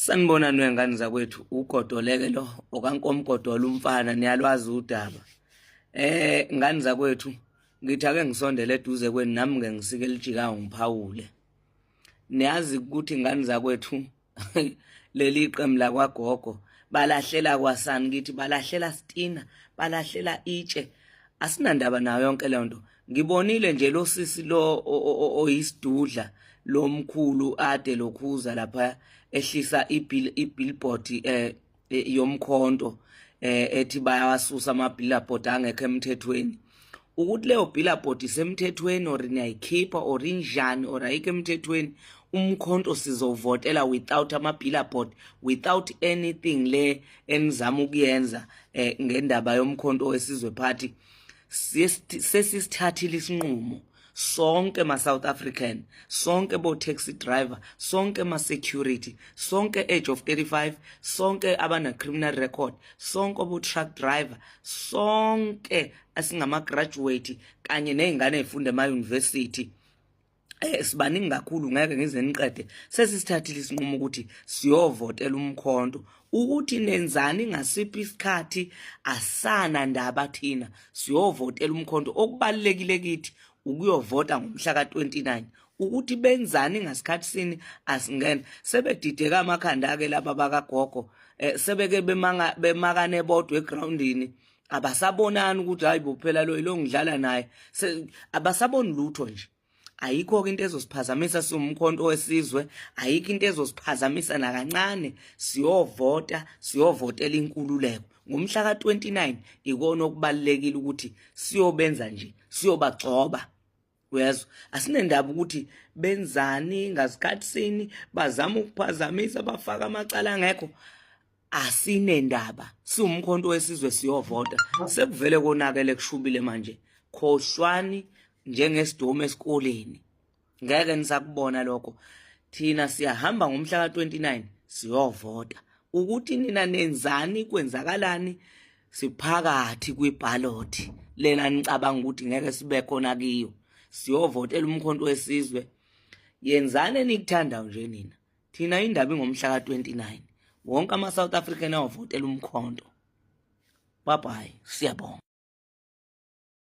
Sanibona nwengane zakwethu ugodoleke lo okankomgodola umfana niyalwazi udaba. Ngane zakwethu ngithi ake ngisondele eduze kweni nami ngisike lijika ngiphawule. Niyazi ukuthi ngane zakwethu leli qembu la kwagogo balahlela kwasani ngithi balahlela Stina, balahlela itshe. Asinandaba nayo yonke le nto. Ngibonile nje lo sisi lo oyisidudla lo mkhulu ade lokhuza lapha ehlisa ibillboard yomkhonto ethi bayawasusa amabillboard angekho emthethweni. Ukuthi leyo billboard isemthethweni or niyayikhipha or injani or ayikho emthethweni, umkhonto sizovotela without amabillboard, without anything le enizama ukuyenza ngendaba yomkhonto wesizwe party. Sesisithathile isinqumo sonke ma South African, sonke bo taxi driver, sonke ma security, sonke age of 35, sonke abana criminal record, sonke bo truck driver, sonke asingama graduate kanye nezingane ezifunda ema university. Sibaningi kakhulu ngeke ngize niqede. Sesisithathile isinqumo ukuthi siyovotela umkhonto ukuthi nenzani ngasiphi isikhathi asana ndaba thina siyovotela umkhonto. Okubalekile kithi ukuyovota ngomhla ka29 ukuthi benzani ngasikhathi sini asingene. Sebedideka amakhanda ke laba bakagogo, sebeke bemakane bodwa egroundini, abasabonani ukuthi hayi bophela lo ngidlala naye, abasaboni lutho nje. Ayikho into ezosiphazamisa siwumkhonto wesizwe, ayikho into ezosiphazamisa nakancane. Siyovotela inkululeko ngomhla ka29. Ikona okubalekile ukuthi siyobenza nje, siyobagcoba. Uyezwa, asinendaba ukuthi benzani ngasikhathi sini, bazama ukuphazamisa, bafaka amacala angekho. Asinendaba, siwumkhonto wesizwe siyovota. Sekuvele konakele Kushubile manje, khohlwani njengesidomo esikoleni. Ngeke nisakubona lokho. Thina siyahamba ngomhla ka29 siyovota. Ukuthi nina nenzani kwenzakalani siphakathi kwiballot lena nicabanga ukuthi ngeke sibe khona kiyo. Siyovotela umkhonto wesizwe. Yenzane nikuthandayo nje nina. Thina indaba ingomhla ka29. Wonke ama South African avotela umkhonto. Bye bye. Siyabonga.